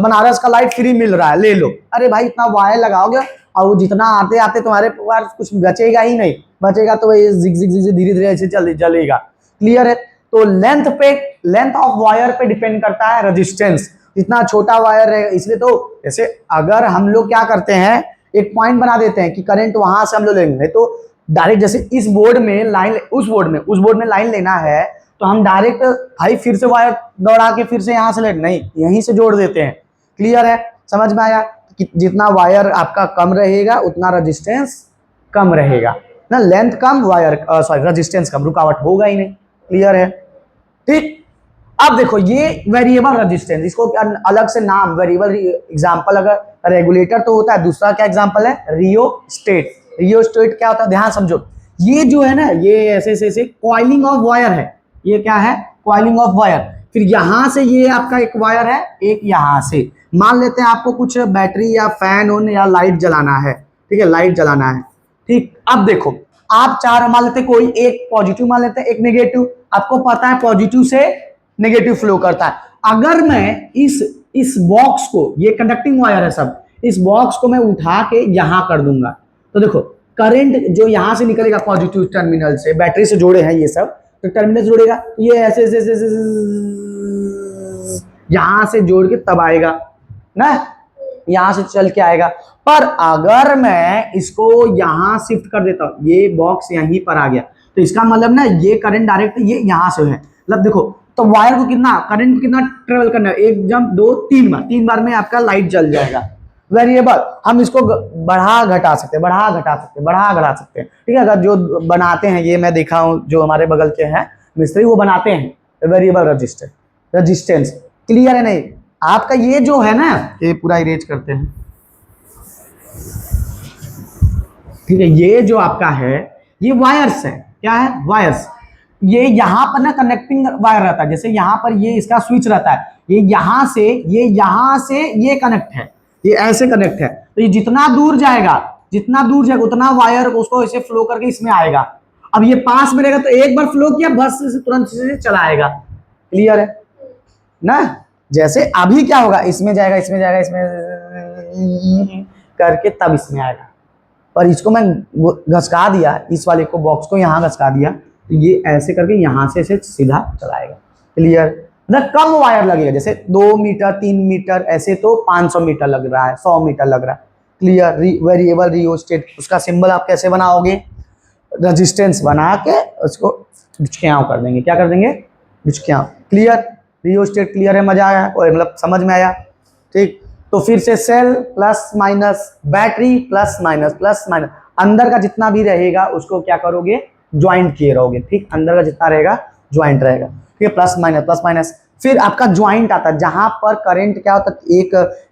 बनारस का लाइट फ्री मिल रहा है, ले लो। अरे भाई इतना वायर लगाओगे और वो जितना आते आते तुम्हारे पास कुछ बचेगा ही नहीं, बचेगा तो ये जिग जिग जिग धीरे धीरे ऐसे जलेगा। क्लियर है? तो लेंथ ऑफ वायर पे डिपेंड करता है रेजिस्टेंस। जितना छोटा वायर है, इसलिए तो जैसे अगर हम लोग क्या करते हैं, एक पॉइंट बना देते हैं कि करंट वहां से हम लोग लेंगे, तो डायरेक्ट जैसे इस बोर्ड में लाइन, उस बोर्ड में लाइन लेना है, तो हम डायरेक्ट भाई फिर से वायर दौड़ा के फिर से यहां से ले, नहीं, यहीं से जोड़ देते हैं। क्लियर है? समझ में आया कि जितना वायर आपका कम रहेगा उतना रेजिस्टेंस कम रहेगा ना। लेंथ कम, वायर सॉरी रेजिस्टेंस कम, रुकावट होगा ही नहीं। क्लियर है? ठीक। अब देखो ये वेरिएबल रेजिस्टेंस, इसको अलग से नाम वेरिएबल एग्जांपल, अगर रेगुलेटर तो होता है, दूसरा क्या एग्जांपल है? रियोस्टेट। रियोस्टेट क्या होता है? ध्यान समझो। ये जो है ना, ये ऐसे ऐसे कॉइलिंग ऑफ वायर है। ये क्या है? Coiling of wire. फिर यहां से ये आपका एक वायर है, एक यहां से। मान लेते हैं आपको कुछ बैटरी या फैन ऑन या लाइट जलाना है, ठीक है, लाइट जलाना है। ठीक। अब देखो, आप चार मान लेते, कोई एक पॉजिटिव मान लेते हैं, एक नेगेटिव। आपको पता है पॉजिटिव से नेगेटिव फ्लो करता है। अगर मैं इस बॉक्स को, ये कंडक्टिंग वायर है सब, इस बॉक्स को मैं उठा के यहां कर दूंगा, तो देखो करंट जो यहां से निकलेगा पॉजिटिव टर्मिनल से, बैटरी से जोड़े हैं ये सब, तो टर्मिनल जोड़ेगा, ये ऐसे यहां से जोड़ के तब आएगा ना, यहां से चल के आएगा। पर अगर मैं इसको यहां शिफ्ट कर देता हूं, ये बॉक्स यहीं पर आ गया, तो इसका मतलब ना ये करंट डायरेक्ट ये यहां से है। मतलब देखो, तो वायर को कितना करंट कितना ट्रेवल करना है? एक जंप, दो, तीन बार में आपका लाइट जल जाएगा। वेरिएबल, हम इसको बढ़ा घटा सकते हैं, बढ़ा घटा सकते हैं। ठीक है? अगर जो बनाते हैं, ये मैं देखा हूं, जो हमारे बगल के हैं मिस्त्री, वो बनाते हैं वेरिएबल रेजिस्टेंस। क्लियर है? नहीं, आपका ये जो है ना, ये पूरा इरेज करते हैं, ठीक है, ये जो आपका है, ये वायर्स है। क्या है? वायर्स। ये यहां पर ना कनेक्टिंग वायर रहता है, जैसे यहां पर ये इसका स्विच रहता है, ये यहां से ये कनेक्ट है, ये ऐसे कनेक्ट है। तो ये जितना दूर जाएगा उतना वायर उसको ऐसे फ्लो करके इसमें आएगा। अब ये पास में रहेगा तो एक बार फ्लो किया, बस से तुरंत से चला आएगा। क्लियर है ना? जैसे अभी क्या होगा, इसमें जाएगा करके तब इसमें आएगा। पर इसको मैं घसका दिया, इस वाले को, बॉक्स को यहां घसका दिया, तो ये ऐसे करके यहां से सीधा चलाएगा। क्लियर? मतलब कम वायर लगेगा, जैसे 2 मीटर 3 मीटर, ऐसे तो 500 मीटर लग रहा है, 100 मीटर लग रहा है। क्लियर? वेरिएबल रियोस्टेट, उसका सिंबल आप कैसे बनाओगे? रेजिस्टेंस बना के उसको ढुचकियां कर देंगे। क्या कर देंगे? ढुचकियां। क्लियर? रियोस्टेट क्लियर है? मजा आया? मतलब समझ में आया? ठीक। तो फिर से cell plus minus, battery plus minus, अंदर का जितना भी रहेगा उसको क्या करोगे? ज्वाइंट किए रहोगे। ठीक, अंदर का जितना रहेगा ज्वाइंट रहेगा। ठीक है, प्लस माइनस। फिर आपका ज्वाइंट आता है, जहां पर करंट क्या होता है,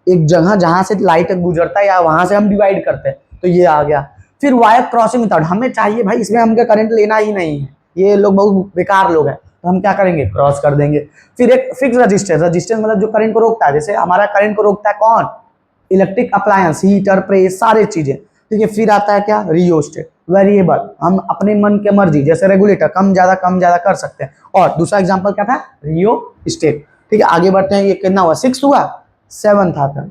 एक जगह जहां से लाइट गुजरता है, या वहां से हम डिवाइड करते हैं, तो ये आ गया। फिर वायर क्रॉसिंग मेथड, हमें चाहिए भाई इसमें हमको करंट लेना ही नहीं है, ये लोग बहुत बेकार लोग हैं, तो हम क्या करेंगे? क्रॉस कर देंगे। फिर एक फिक्स रेजिस्टेंस मतलब जो करंट को रोकता है, जैसे हमारा करंट को रोकता है कौन? इलेक्ट्रिक अप्लायंस, हीटर, प्रेस, सारे चीजें। ठीक है। फिर आता है क्या? रियोस्टेट, वेरिएबल, हम अपने मन के मर्जी, जैसे रेगुलेटर कम ज्यादा कर सकते हैं। और दूसरा एग्जांपल क्या था? रियोस्टेट। ठीक है, आगे बढ़ते हैं। ये कितना हुआ? 6 हुआ। 7th आता है।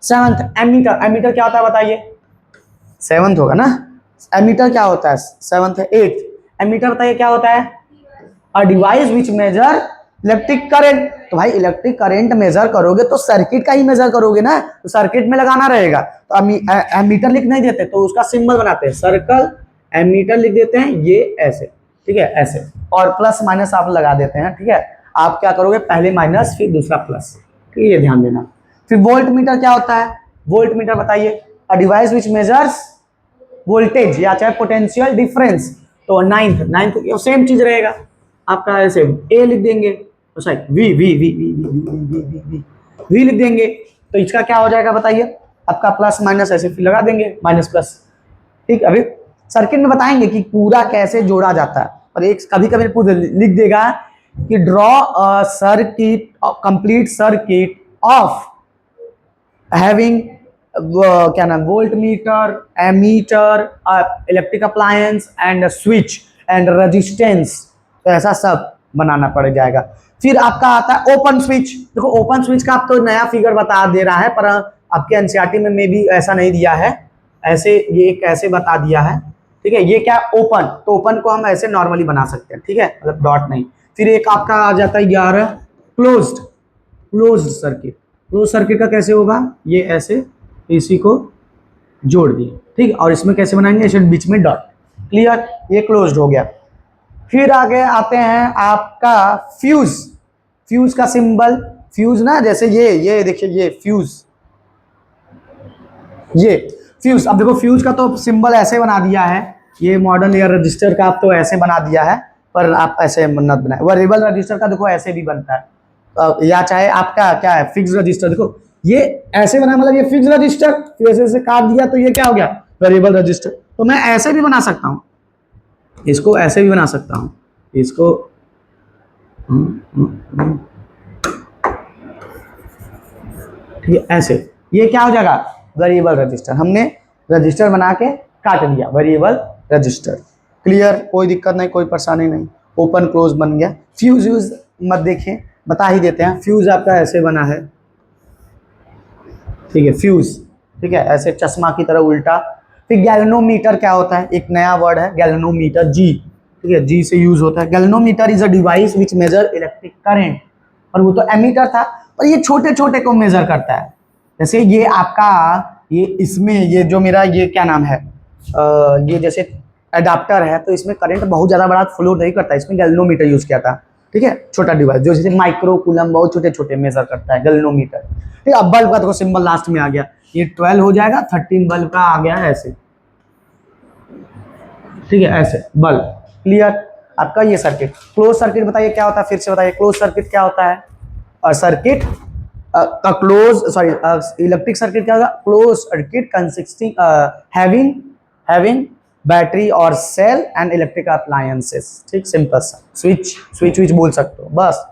7th एमीटर क्या होता है बताइए? 7th होगा ना। एमीटर क्या होता है? 7th है। 8th एमीटर बताइए क्या होता है? A device which measure electric current. तो भाई इलेक्ट्रिक करंट मेजर करोगे तो सर्किट का ही मेजर करोगे ना, तो सर्किट में लगाना रहेगा। तो एमीटर लिख नहीं देते, तो उसका सिंबल बनाते हैं सर्कल, एमीटर लिख देते हैं, ये ऐसे। ठीक है, ऐसे, और प्लस माइनस आप लगा देते हैं। ठीक है, आप क्या करोगे? पहले माइनस फिर दूसरा प्लस। ठीक है, ये ध्यान देना। फिर वोल्ट मीटर क्या होता है? वोल्ट मीटर बताइए? A device which measures voltage या चाहे पोटेंशियल डिफरेंस, तो नाइन्थ सेम चीज रहेगा आपका, ऐसे ए लिख देंगे, sorry V V V V V V V V V लिख देंगे, तो इसका क्या हो जाएगा बताइए, आपका प्लस माइनस ऐसे फिर लगा देंगे, माइनस प्लस। ठीक, अभी सर्किट में बताएंगे कि पूरा कैसे जोड़ा जाता है, और एक कभी कभी पूछ लिख देगा कि draw a circuit, complete circuit of having क्या नाम, volt meter, ammeter, electric appliance and switch and resistance, तो ऐसा सब बनाना पड़ जाएगा। फिर आपका आता है ओपन स्विच। देखो ओपन स्विच का आप तो नया फिगर बता दे रहा है, पर आपके एनसीईआरटी में मे भी ऐसा नहीं दिया है, ऐसे ये कैसे बता दिया है। ठीक है, ये क्या ओपन, तो ओपन को हम ऐसे नॉर्मली बना सकते हैं, ठीक है, मतलब डॉट नहीं। फिर एक आपका आ जाता है 11 क्लोज्ड सर्किट। क्लोज सर्किट का कैसे होगा, ये ऐसे इसी को जोड़ दिए, ठीक, और इसमें कैसे बनाएंगे, इसे बीच में डॉट, क्लियर, ये क्लोज्ड हो गया। फिर आगे आते हैं आपका फ्यूज। फ्यूज का सिंबल, फ्यूज ना, जैसे ये देखिए ये फ्यूज, ये फ्यूज। अब देखो फ्यूज का तो सिंबल ऐसे बना दिया है, ये मॉडर्न एयर रजिस्टर का आप तो ऐसे बना दिया है, पर आप ऐसे मत बनाए। वेरिएबल रजिस्टर का देखो ऐसे भी बनता है, या चाहे आपका क्या है फिक्स रजिस्टर, देखो ये ऐसे बना, मतलब ये फिक्स रजिस्टर, फिर ऐसे काट दिया तो ये क्या हो गया, वेरिएबल रजिस्टर। तो मैं ऐसे भी बना सकता हूँ, इसको ऐसे भी बना सकता हूँ, इसको ठीक है ऐसे, ये क्या हो जाएगा, वेरिएबल रजिस्टर। हमने रजिस्टर बना के काट दिया, वेरिएबल रजिस्टर, क्लियर, कोई दिक्कत नहीं, कोई परेशानी नहीं, ओपन क्लोज बन गया। फ्यूज यूज मत देखें, बता ही देते हैं, फ्यूज आपका ऐसे बना है, ठीक है, फ्यूज, ठीक है, ऐसे चश्मा की तरह उल्टा। फिर गैल्वेनोमीटर क्या होता है, एक नया वर्ड है गैल्वेनोमीटर, जी, ठीक है, जी से यूज होता है। Galvanometer is a device which measure electric current, और वो तो एमीटर था, और ये छोटे छोटे को मेजर करता है। जैसे ये आपका, ये इसमें ये जो मेरा ये क्या नाम है, ये जैसे एडाप्टर है, तो इसमें करंट बहुत ज़्यादा बड़ा फ्लो नहीं करता, इसमें गैल्वेनोमीटर यूज़ किया था, ठीक है, छोटा डिवाइस जो जैसे माइक्रो कूलम, बहुत छोटे छोटे मेजर करता है गैल्वेनोमीटर। ठीक है, अब बल्ब का देखो सिंबल लास्ट में आ गया, ये 12 हो जाएगा, 13 बल्ब का आ गया ऐसे, ठीक है, ऐसे बल्ब, क्लियर। आपका ये सर्किट, क्लोज सर्किट बताइए क्या होता है, फिर से बताइए क्लोज सर्किट क्या होता है, और सर्किट का क्लोज, सॉरी इलेक्ट्रिक सर्किट क्या होगा, close circuit consisting having battery और सेल एंड इलेक्ट्रिक अप्लायंसेस, ठीक, सिंपल सा, स्विच बोल सकते हो बस।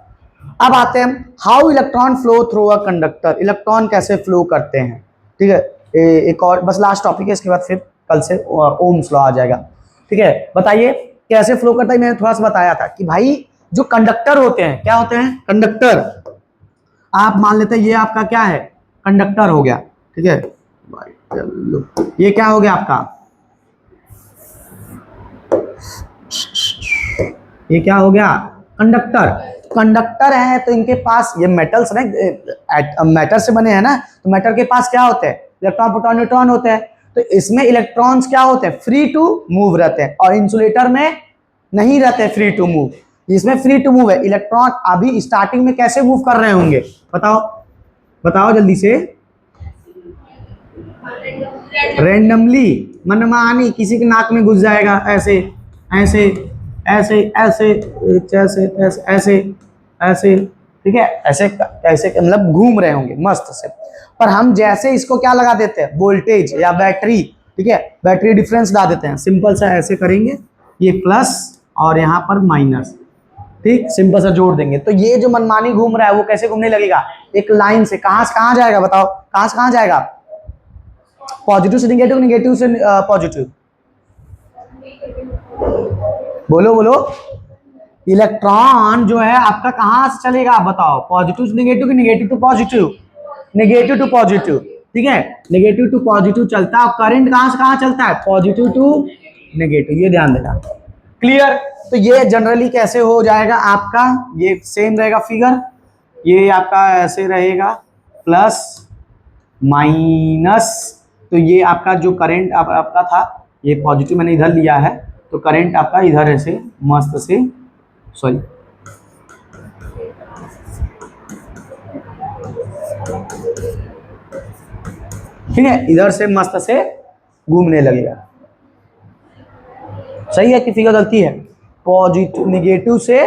अब आते हैं how electron flow through a conductor, electron कैसे फ्लो करते हैं, ठीक है, एक और बस लास्ट टॉपिक है, इसके बाद फिर कल से ओम्स लॉ आ जाएगा, ठीक है। बताइए कैसे फ्लो करता है, मैंने थोड़ा सा बताया था कि भाई जो कंडक्टर होते हैं, क्या होते हैं, कंडक्टर, आप मान लेते हैं ये आपका क्या है, कंडक्टर हो गया, ठीक है, ये क्या हो गया आपका, ये क्या हो गया, कंडक्टर। कंडक्टर है तो इनके पास ये मेटल्स ना, मैटर से बने हैं ना, तो मैटर के पास क्या होते हैं, इलेक्ट्रॉन प्रोटॉन न्यूट्रॉन होते हैं, तो इसमें इलेक्ट्रॉन्स क्या होते हैं, फ्री टू मूव रहते हैं, और इंसुलेटर में नहीं रहते फ्री टू मूव, इसमें फ्री टू मूव है। इलेक्ट्रॉन अभी स्टार्टिंग में कैसे मूव कर रहे होंगे, बताओ जल्दी से, रेंडमली, मनमानी, किसी के नाक में घुस जाएगा, ऐसे ऐसे ऐसे ऐसे ऐसे ऐसे ऐसे ऐसे, ठीक है, ऐसे ऐसे मतलब घूम रहे होंगे मस्त से। पर हम जैसे इसको क्या लगा देते हैं, वोल्टेज या बैटरी, ठीक है, बैटरी डिफरेंस ला देते हैं, सिंपल सा ऐसे करेंगे, ये प्लस और यहाँ पर माइनस, ठीक, सिंपल सा जोड़ देंगे, तो ये जो मनमानी घूम रहा है वो कैसे घूमने लगेगा, एक लाइन से, कहां से कहां जाएगा, बताओ कहां से कहां जाएगा, पॉजिटिव से निगेटिव, निगेटिव से पॉजिटिव, बोलो, इलेक्ट्रॉन जो है आपका कहां से चलेगा, बताओ, पॉजिटिव से निगेटिव कि negative to positive, negative to positive, ठीक है, निगेटिव टू पॉजिटिव चलता है, और करंट कहां से कहां चलता है, पॉजिटिव टू नेगेटिव, ये ध्यान देना, क्लियर। तो ये जनरली कैसे हो जाएगा आपका, ये सेम रहेगा फिगर, ये आपका ऐसे रहेगा प्लस माइनस, तो ये आपका जो करंट आपका था, ये पॉजिटिव मैंने इधर लिया है, तो करंट आपका इधर ऐसे मस्त से, सॉरी ठीक है, इधर से मस्त से घूमने लगेगा, सही है कि फिगर गलती है? पॉजिटिव, निगेटिव से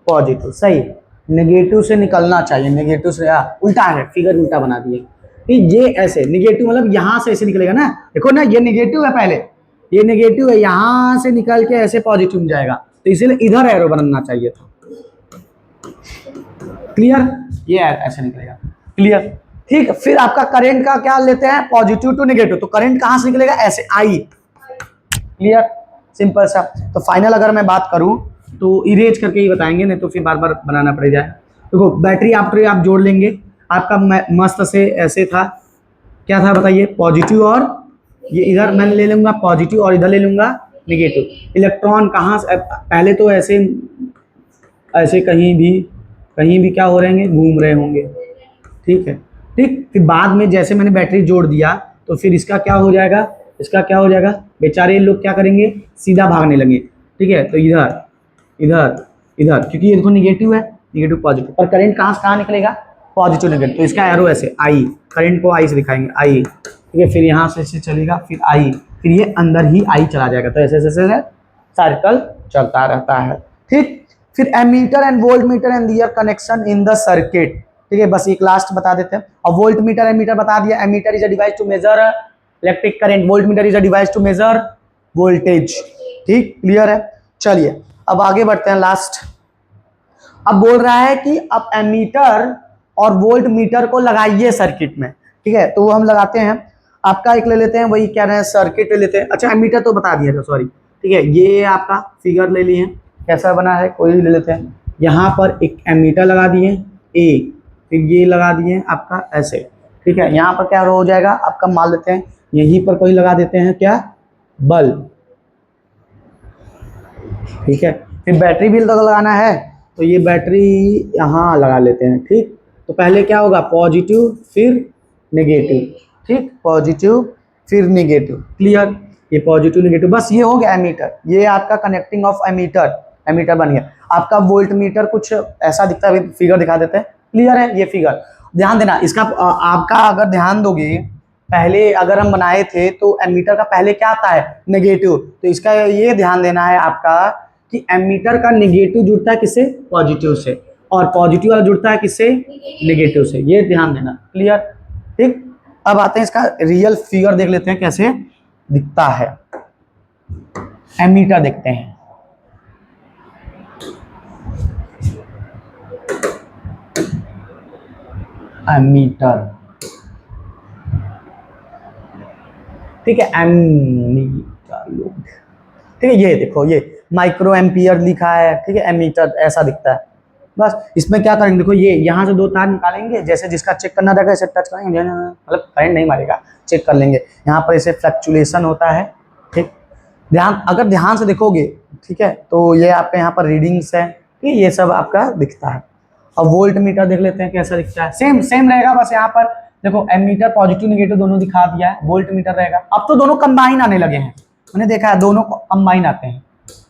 पॉजिटिव, सही। नेगेटिव से निकलना चाहिए, नेगेटिव से, उल्टा है, फिगर उल्टा बना दिए कि ये ऐसे निगेटिव मतलब यहां से ऐसे निकलेगा ना, देखो ना ये निगेटिव है, पहले ये निगेटिव है, यहां से निकल के ऐसे पॉजिटिव में जाएगा, तो इसीलिए इधर एरो बनना चाहिए था। क्लियर? ये ऐसे निकलेगा। क्लियर? ठीक। फिर आपका करंट का क्या लेते हैं? पॉजिटिव टू नेगेटिव, तो करंट कहां से निकलेगा? ऐसे, आई। क्लियर? सिंपल सा। तो फाइनल अगर मैं बात करूं तो इरेज करके ही बताएंगे, नहीं तो फिर बार बार बनाना पड़ेगा। देखो बैटरी आफ्टर आप जोड़ लेंगे, आपका मस्त से ऐसे था, क्या था बताइए? पॉजिटिव, और ये इधर मैं ले लूंगा पॉजिटिव और इधर ले लूंगा नेगेटिव। इलेक्ट्रॉन कहाँ से? पहले तो ऐसे ऐसे कहीं भी क्या हो रहे हैं? घूम रहे होंगे। ठीक है, ठीक। फिर बाद में जैसे मैंने बैटरी जोड़ दिया तो फिर इसका क्या हो जाएगा? इसका क्या हो जाएगा? बेचारे लोग क्या करेंगे? सीधा भागने लगे। ठीक है, तो इधर इधर इधर, क्योंकि ये देखो निगेटिव है, निगेटिव पॉजिटिव, पर करंट कहाँ से कहाँ निकलेगा? पॉजिटिव नेगेटिव, तो इसका एरो ऐसे, आई, करंट को आई से दिखाएंगे, आई। ठीक है, फिर यहाँ से ऐसे चलेगा, फिर आई, फिर ये अंदर ही आई चला जाएगा, तो ऐसे ऐसे सर्कल चलता रहता है। ठीक। फिर ammeter and volt meter and their connection in the circuit. ठीक है, बस एक लास्ट बता देते हैं। और वोल्ट मीटर एमीटर बता दिया। Ammeter is a device to measure electric current, volt meter is a device to measure voltage. ठीक, क्लियर है? चलिए अब आगे बढ़ते हैं। लास्ट अब बोल रहा है कि अब एमीटर और वोल्ट मीटर को लगाइए सर्किट में। ठीक है, तो वो हम लगाते हैं। आपका एक ले लेते हैं, वही क्या रहे हैं, सर्किट ले लेते हैं। अच्छा, एमीटर तो बता दिया था, सॉरी। ठीक है, ये आपका फिगर ले लिए, कैसा बना है कोई भी ले लेते हैं। यहाँ पर एक एमीटर लगा दिए ए, फिर ये लगा दिए आपका ऐसे। ठीक है, यहाँ पर क्या हो जाएगा आपका, मान लेते हैं यहीं पर कोई लगा देते हैं क्या, बल्ब। ठीक है, फिर बैटरी भी तो लगाना है, तो ये बैटरी यहाँ लगा लेते हैं। ठीक, तो पहले क्या होगा? पॉजिटिव फिर नेगेटिव। ठीक, पॉजिटिव फिर नेगेटिव। क्लियर? ये पॉजिटिव नेगेटिव, बस ये हो गया एमीटर। ये आपका कनेक्टिंग ऑफ एमीटर, एमीटर बन गया। आपका वोल्ट मीटर कुछ ऐसा दिखता है, फिगर दिखा देते हैं। क्लियर है? ये फिगर ध्यान देना इसका, आपका अगर ध्यान दोगे, पहले अगर हम बनाए थे तो एमीटर का पहले क्या आता है? नेगेटिव, तो इसका ये ध्यान देना है आपका कि एमीटर का नेगेटिव जुड़ता है किससे? पॉजिटिव से, और पॉजिटिव वाला जुड़ता है किससे? नेगेटिव से। ये ध्यान देना। क्लियर? ठीक। अब आते हैं इसका रियल फिगर, देख लेते हैं कैसे दिखता है। एमीटर देखते हैं। एमीटर, ठीक है, एमीटर लोग, ठीक है, ये देखो ये माइक्रो एम्पियर लिखा है। ठीक है, एमीटर ऐसा दिखता है। बस इसमें क्या करेंगे, देखो ये यहाँ से दो तार निकालेंगे, जैसे जिसका चेक करना रहेगा ऐसे टच करेंगे, मतलब करंट नहीं मारेगा, चेक कर लेंगे। यहाँ पर ऐसे फ्लक्चुएशन होता है। ठीक, अगर ध्यान से देखोगे, ठीक है, तो ये आपके यहाँ पर रीडिंग्स है, ठीक, ये सब आपका दिखता है। अब वोल्ट मीटर देख लेते हैं कैसा दिखता है। सेम सेम रहेगा, बस यहाँ पर देखो एमीटर पॉजिटिव नेगेटिव दोनों दिखा दिया है। वोल्ट मीटर रहेगा। अब तो दोनों कंबाइन आने लगे हैं, मैंने देखा है दोनों कंबाइन आते हैं।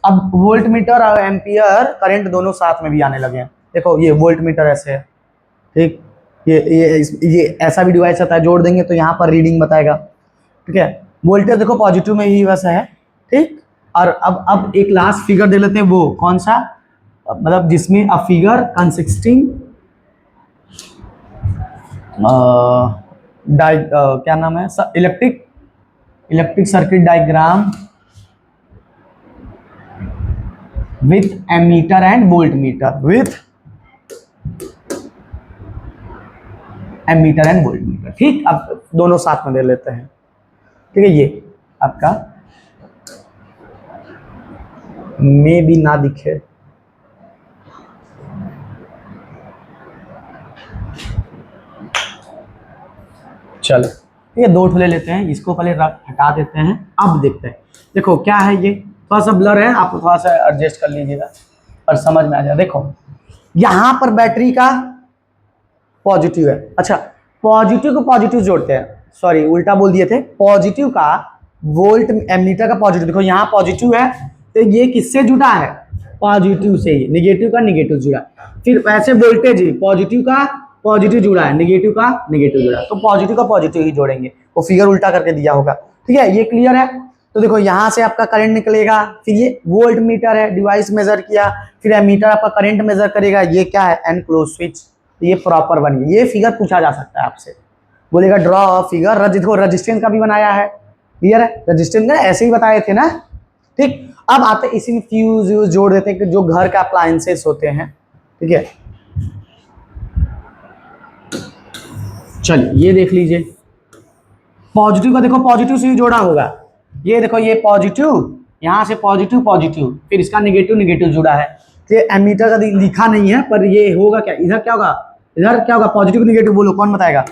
अब वोल्ट मीटर और एम्पियर करंट दोनों साथ में भी आने लगे हैं। देखो ये वोल्ट मीटर ऐसे है। ठीक, ये ऐसा भी डिवाइस आता है, जोड़ देंगे तो यहाँ पर रीडिंग बताएगा। ठीक है, वोल्टेज देखो पॉजिटिव में ही वैसा है। ठीक, और अब एक लास्ट फिगर दे लेते हैं, वो कौन सा, मतलब जिसमें अ फिगर कंसिस्टिंग क्या नाम है, electric circuit diagram with ammeter and volt meter, with ammeter and volt meter. ठीक, अब दोनों साथ में दे लेते हैं। ठीक है, ये आपका में भी ना दिखे, चलो ये दो ले लेते हैं, इसको पहले हटा देते हैं। अब देखते हैं, देखो क्या है, ये थोड़ा सा ब्लर है, आप थोड़ा सा एडजस्ट कर लीजिएगा और समझ में आ जाए। देखो यहां पर बैटरी का पॉजिटिव है। अच्छा, पॉजिटिव को पॉजिटिव जोड़ते हैं, सॉरी उल्टा बोल दिए थे। पॉजिटिव का वोल्ट एमीटर का पॉजिटिव, देखो यहाँ पॉजिटिव है तो ये किससे जुड़ा है? पॉजिटिव से ही। नेगेटिव का नेगेटिव जुड़ा, फिर वैसे वोल्टेज ही पॉजिटिव का पॉजिटिव जुड़ा है, नेगेटिव का नेगेटिव जुड़ा है, तो पॉजिटिव का पॉजिटिव ही जोड़ेंगे। वो फिगर उल्टा करके दिया होगा। ठीक है, ये क्लियर है? तो देखो यहाँ से आपका करंट निकलेगा, फिर ये वोल्ट मीटर है, डिवाइस मेजर किया, फिर एमीटर आपका करंट मेजर करेगा। ये क्या है, एनक्लोज स्विच। ये प्रॉपर बन गया। ये फिगर पूछा जा सकता है आपसे, बोलेगा ड्रॉ अ फिगर। देखो रजिस्टेंस का भी बनाया है, क्लियर है, रजिस्टेंस का ऐसे ही बताए थे ना, ठीक। अब आते इसी में फ्यूज व्यूज जोड़ देते हैं कि जो घर का अप्लायंसेस होते हैं, ठीक है। चलिए ये देख लीजिए, पॉजिटिव का देखो पॉजिटिव से ही जोड़ा होगा। ये देखो ये पॉजिटिव, यहाँ से पॉजिटिव पॉजिटिव, फिर इसका निगेटिव निगेटिव जुड़ा है। तो एमीटर का लिखा नहीं है, पर ये होगा क्या, इधर क्या होगा, इधर क्या होगा, पॉजिटिव निगेटिव बोलो, कौन बताएगा।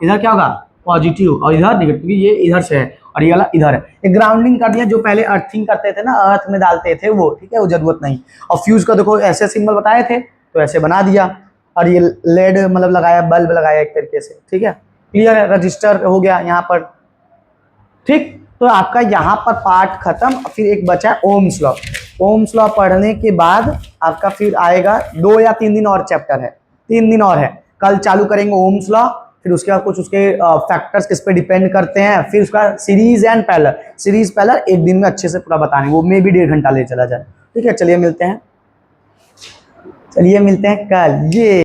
इधर क्या होगा, पॉजिटिव, और इधर निगेटिव, क्योंकि ये इधर से है और ये वाला इधर है। ये ग्राउंडिंग कर दिया, जो पहले अर्थिंग करते थे ना, अर्थ में डालते थे वो, ठीक है, वो जरूरत नहीं। और फ्यूज का देखो ऐसे सिंबल बताए थे तो ऐसे बना दिया, और ये लेड मतलब लगाया, बल्ब लगाया एक तरीके से, ठीक है, क्लियर है। रजिस्टर हो गया यहाँ पर, ठीक। तो आपका यहाँ पर पार्ट खत्म। फिर एक बचा है ओम्स लॉ। ओम्स लॉ पढ़ने के बाद आपका फिर आएगा 2 या 3 दिन और चैप्टर है, 3 दिन और है। कल चालू करेंगे ओम्स लॉ, फिर उसके बाद कुछ उसके फैक्टर्स किस पे डिपेंड करते हैं, फिर उसका series and parallel. Series parallel एक दिन में अच्छे से पूरा बताने, वो मे भी 1.5 घंटा ले चला जाए, ठीक है। चलिए मिलते हैं, चलिए मिलते हैं कल। ये